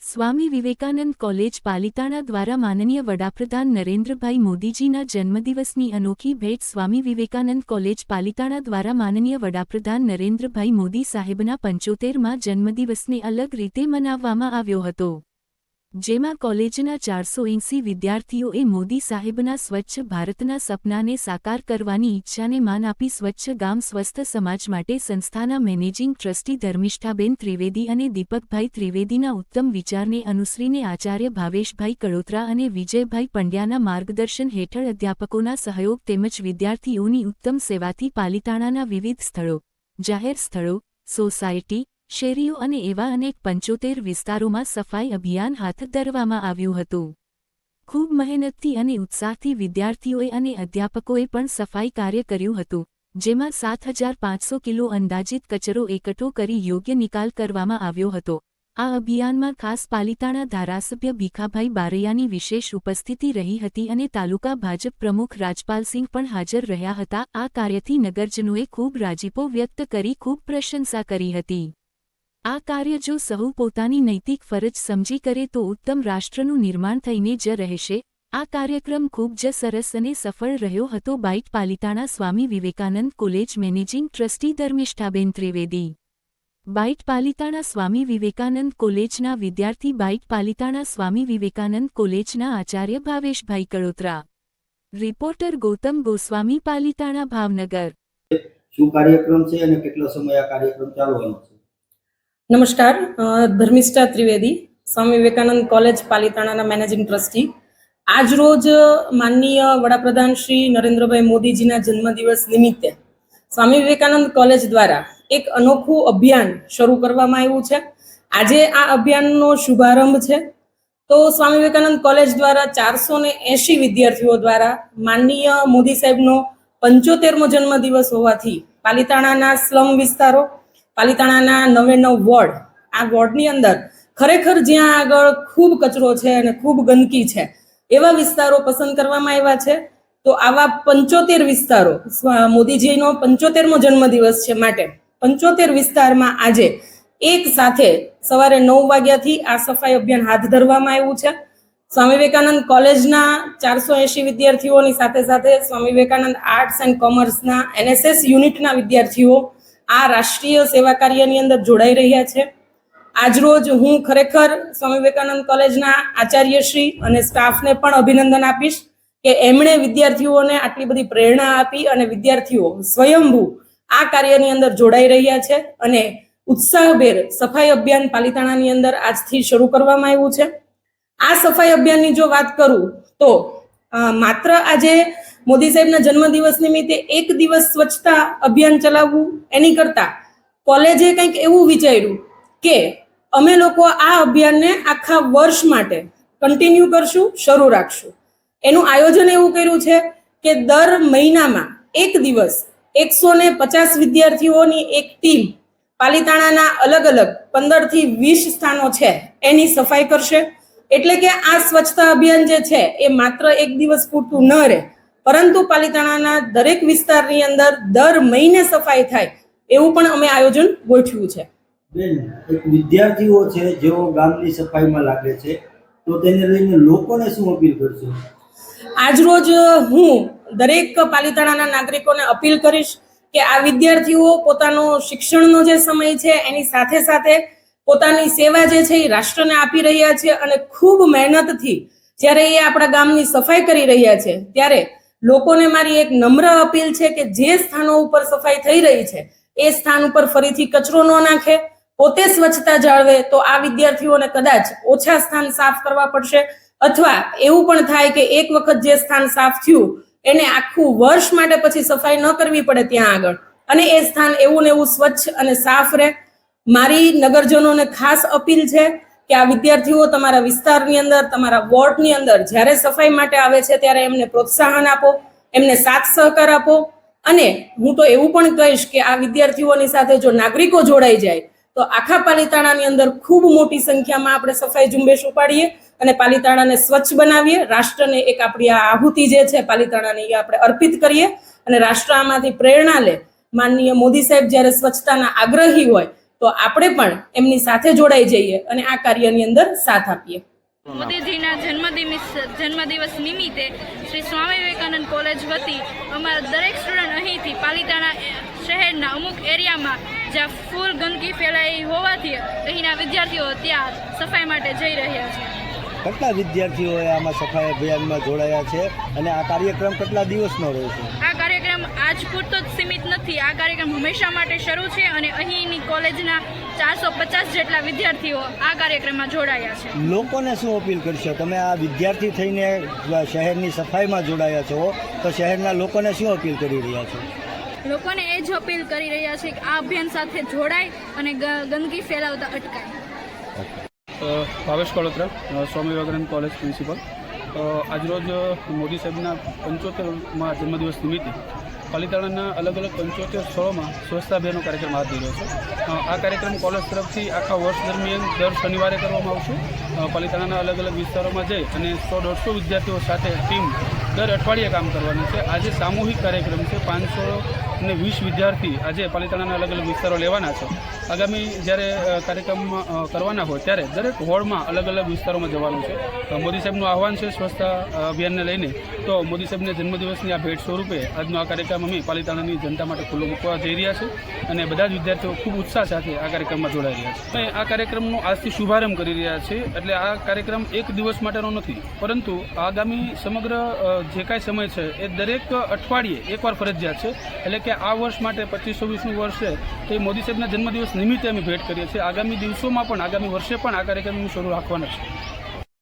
Swami Vivekananda college Palitana દ્વારા માનનીય વડાપ્રધાન નરેન્દ્રભાઈ મોદીજીના જન્મદિવસની અનોખી ભેટ સ્વામી વિવેકાનંદ કોલેજ પાલિતાણા દ્વારા માનનીય વડાપ્રધાન નરેન્દ્રભાઈ મોદી સાહેબના 75મા જન્મદિવસને અલગ રીતે મનાવવામાં આવ્યો હતો, જેમાં કોલેજના 480 વિદ્યાર્થીઓએ મોદી સાહેબના સ્વચ્છ ભારતના સપનાને સાકાર કરવાની ઈચ્છાને માન આપી સ્વચ્છ ગામ સ્વસ્થ સમાજ માટે સંસ્થાના મેનેજિંગ ટ્રસ્ટી ધર્મિષ્ઠાબેન ત્રિવેદી અને દીપકભાઈ ત્રિવેદીના ઉત્તમ વિચારને અનુસરીને આચાર્ય ભાવેશભાઈ કળોત્રા અને વિજયભાઈ પંડ્યાના માર્ગદર્શન હેઠળ અધ્યાપકોના સહયોગ તેમજ વિદ્યાર્થીઓની ઉત્તમ સેવાથી પાલિતાણાના વિવિધ સ્થળો, જાહેર સ્થળો, સોસાયટી, શેરીઓ અને એવા અનેક 75 વિસ્તારોમાં સફાઈ અભિયાન હાથ ધરવામાં આવ્યું હતું. ખૂબ મહેનતથી અને ઉત્સાહથી વિદ્યાર્થીઓએ અને અધ્યાપકોએ પણ સફાઈ કાર્ય કર્યું હતું, જેમાં 7500 કિલો અંદાજિત કચરો એકઠો કરી યોગ્ય નિકાલ કરવામાં આવ્યો હતો. આ અભિયાનમાં ખાસ પાલિતાણા ધારાસભ્ય ભીખાભાઈ બારૈયાની વિશેષ ઉપસ્થિતિ રહી હતી અને તાલુકા ભાજપ પ્રમુખ રાજપાલસિંહ પણ હાજર રહ્યા હતા. આ કાર્યથી નગરજનોએ ખૂબ રાજીપો વ્યક્ત કરી ખૂબ પ્રશંસા કરી હતી. આ કાર્ય જો સહુ પોતાની નૈતિક ફરજ સમજી કરે તો ઉત્તમ રાષ્ટ્રનું નિર્માણ થઈને જ રહેશે. આ કાર્યક્રમ ખૂબ જ સરસ અને સફળ રહ્યો હતો. Byte Palitana Swami Vivekananda college managing trustee ધર્મિષ્ઠાબેન ત્રિવેદી. બાઇટ પાલિતાણા સ્વામી વિવેકાનંદ કોલેજના વિદ્યાર્થી. બાઇટ પાલિતાણા સ્વામી વિવેકાનંદ કોલેજના આચાર્ય ભાવેશભાઈ કળોત્રા. રિપોર્ટર ગૌતમ ગોસ્વામી, પાલિતાણા, ભાવનગર. શું કાર્યક્રમ છે અને કેટલો સમય આ કાર્યક્રમ ચાલવાનો છે? નમસ્કાર, Dharmishtha Trivedi, Swami Vivekananda college પાલિતાણાના managing trustee. આજ રોજ માનનીય વડાપ્રધાન શ્રી નરેન્દ્રભાઈ મોદીજીના જન્મદિવસ નિમિત્તે સ્વામી વિવેકાનંદ કોલેજ દ્વારા એક અનોખું અભિયાન શરૂ કરવામાં આવ્યું છે. આજે આ અભિયાનનો શુભારંભ છે. તો સ્વામી વિવેકાનંદ કોલેજ દ્વારા 480 વિદ્યાર્થીઓ દ્વારા માનનીય મોદી સાહેબનો 75મો જન્મદિવસ હોવાથી પાલિતાણાના સ્લમ વિસ્તારો, પાલિતાણાના 99 વોર્ડ, આ વોર્ડની અંદર ખરેખર જ્યાં આગળ ખૂબ કચરો છે અને ખૂબ ગંદકી છે એવા વિસ્તારો પસંદ કરવામાં આવ્યા છે. તો આવા 75 વિસ્તારો, મોદીજીનો 75મો જન્મદિવસ છે માટે 75 વિસ્તારમાં આજે એક સાથે સવારે 9 વાગ્યાથી આ સફાઈ અભિયાન હાથ ધરવામાં આવ્યું છે. સ્વામી વિવેકાનંદ કોલેજના 480 વિદ્યાર્થીઓની સાથે સાથે Swami Vivekananda arts and કોમર્સના NSS યુનિટના વિદ્યાર્થીઓ આ રાષ્ટ્રીય સેવા કાર્યની અંદર જોડાઈ રહ્યા છે. આજરોજ હું ખરેખર સ્વામી વિવેકાનંદ કોલેજના આચાર્યશ્રી અને સ્ટાફને પણ અભિનંદન આપીશ કે એમણે વિદ્યાર્થીઓને આટલી બધી પ્રેરણા આપી અને વિદ્યાર્થીઓ સ્વયંભૂ આ કાર્યની અંદર જોડાઈ રહ્યા છે અને ઉત્સાહભેર સફાઈ અભિયાન પાલિતાણાની અંદર આજથી શરૂ કરવામાં આવ્યું છે. આ સફાઈ અભિયાનની જો વાત કરું તો માત્ર આજે મોદી સાહેબના જન્મદિવસ નિમિત્તે એક દિવસ સ્વચ્છતા અભિયાન ચલાવવું એની કરતા કોલેજે કંઈક એવું વિચાર્યું કે અમે લોકો આ અભિયાનને આખા વર્ષ માટે કન્ટિન્યુ કરશું, શરૂ રાખશું. એનું આયોજન એવું કર્યું છે કે દર મહિનામાં એક દિવસ 150 વિદ્યાર્થીઓની એક ટીમ પાલિતાણાના અલગ અલગ 15 થી 20 સ્થાનો છે એની સફાઈ કરશે. એટલે કે આ સ્વચ્છતા અભિયાન જે છે એ માત્ર એક દિવસ પૂરતું ન રહે, પરંતુ પાલિતાણાના દરેક વિસ્તારની અંદર દર મહિને સફાઈ થાય એવું પણ અમે આયોજન ગોઠવ્યું છે. બેન, એક વિદ્યાર્થીઓ છે જેઓ ગામની સફાઈમાં લાગે છે, તો તેને લઈને લોકોને શું અપીલ કરશો? આજ રોજ હું દરેક પાલિતાણાના નાગરિકોને અપીલ કરીશ કે આ વિદ્યાર્થીઓ પોતાનો શિક્ષણનો જે સમય છે એની સાથે સાથે પોતાની સેવા જે છે એ રાષ્ટ્રને આપી રહ્યા છે અને ખૂબ મહેનતથી જ્યારે એ આપણા ગામની સફાઈ કરી રહ્યા છે ત્યારે લોકોને મારી એક નમ્ર અપીલ છે કે જે સ્થાનો ઉપર સફાઈ થઈ રહી છે એ સ્થાન ઉપર ફરીથી કચરો ન નાખે, પોતે સ્વચ્છતા જાળવે. તો આ વિદ્યાર્થીઓને કદાચ ઓછા સ્થાન સાફ કરવા પડશે અથવા એવું પણ થાય કે એક વખત જે સ્થાન સાફ થયું એને આખું વર્ષ માટે પછી સફાઈ ન કરવી પડે ત્યાં આગળ, અને એ સ્થાન એવું ને એવું સ્વચ્છ અને સાફ રહે. મારી નગરજનોને ખાસ અપીલ છે કે આ વિદ્યાર્થીઓ તમારા વિસ્તારની અંદર, તમારા વોર્ડની અંદર જ્યારે સફાઈ માટે આવે છે ત્યારે એમને પ્રોત્સાહન આપો, એમને સાથ સહકાર આપો. અને હું તો એવું પણ કહીશ કે આ વિદ્યાર્થીઓની સાથે જો નાગરિકો જોડાઈ જાય તો આખા પાલિતાણાની અંદર ખૂબ મોટી સંખ્યામાં આપણે સફાઈ ઝુંબેશ ઉપાડીએ અને પાલિતાણાને સ્વચ્છ બનાવીએ. રાષ્ટ્રને એક આપણી આ આહુતિ જે છે પાલિતાણાની એ આપણે અર્પિત કરીએ અને રાષ્ટ્ર આમાંથી પ્રેરણા લે. માનનીય મોદી સાહેબ જ્યારે સ્વચ્છતાના આગ્રહી હોય તો આપણે પણ એમની સાથે જોડાઈ જઈએ અને આ કાર્યની અંદર સાથ આપીએ. મોદીજીના જન્મદિવસ નિમિત્તે શ્રી સ્વામી વિવેકાનંદ કોલેજ વતી અમારા દરેક સ્ટુડન્ટ અહીંથી પાલિતાણા શહેરના અમુક એરિયામાં જ્યાં ફૂલ ગંદકી ફેલાઈ હોવાથી અહીંના વિદ્યાર્થીઓ ત્યાં સફાઈ માટે જઈ રહ્યા છે. કેટલા વિદ્યાર્થીઓએ આમાં સફાઈ અભિયાનમાં જોડાયા છે અને આ કાર્યક્રમ કેટલા દિવસનો રહેશે? આ કાર્યક્રમ આજ પૂરતો જ સીમિત નથી. આ કાર્યક્રમ હંમેશા માટે શરૂ છે અને અહીંની કોલેજના 450 જેટલા વિદ્યાર્થીઓ આ કાર્યક્રમમાં જોડાયા છે. લોકોને શું અપીલ કરશો? તમે આ વિદ્યાર્થી થઈને શહેરની સફાઈમાં જોડાયા છો, તો શહેરના લોકોને શું અપીલ કરી રહ્યા છો? લોકોને એ જ અપીલ કરી રહ્યા છે કે આ અભિયાન સાથે જોડાય અને ગંદકી ફેલાવતા અટકાય. Bhavesh Kalotra, Swami Vivekananda college principal. આજરોજ મોદી સાહેબના 75મા જન્મદિવસ નિમિત્તે પાલિતાણાના અલગ અલગ 75 સ્થળોમાં સ્વચ્છતા અભિયાનનો કાર્યક્રમ હાથ ધર્યો છે. આ કાર્યક્રમ કોલેજ તરફથી આખા વર્ષ દરમિયાન દર શનિવારે કરવામાં આવશે. પાલિતાણાના અલગ અલગ વિસ્તારોમાં જઈ અને 100-150 વિદ્યાર્થીઓ સાથે ટીમ દર અઠવાડિયે કામ કરવાની છે. આજે સામૂહિક કાર્યક્રમ છે. 520 વિદ્યાર્થી આજે પાલિતાણાના અલગ અલગ વિસ્તારો લેવાના છે. આગામી જ્યારે કાર્યક્રમ કરવાના હોય ત્યારે દરેક હોળમાં અલગ અલગ વિસ્તારોમાં જવાનું છે. મોદી સાહેબનું આહવાન છે સ્વચ્છતા અભિયાનને લઈને, તો મોદી સાહેબને જન્મદિવસની આ ભેટ સ્વરૂપે આજનો આ કાર્યક્રમ અમે પાલિતાણાની જનતા માટે ખુલ્લો મૂકવા જઈ રહ્યા છે અને બધા જ વિદ્યાર્થીઓ ખૂબ ઉત્સાહ સાથે આ કાર્યક્રમમાં જોડાઈ રહ્યા છે. અમે આ કાર્યક્રમનો આજથી શુભારંભ કરી રહ્યા છીએ. એટલે આ કાર્યક્રમ એક દિવસ માટેનો નથી, પરંતુ આગામી સમગ્ર જે કાંઈ સમય છે એ દરેક અઠવાડિયે એકવાર ફરજિયાત છે. એટલે કે આ વર્ષ માટે 25-26નું વર્ષ છે તે મોદી સાહેબના જન્મદિવસ નિમિત્તે અમે ભેટ કરીએ છીએ. આગામી દિવસોમાં પણ આગામી વર્ષે પણ આ કાર્યક્રમનું શરૂ રાખવાના છે.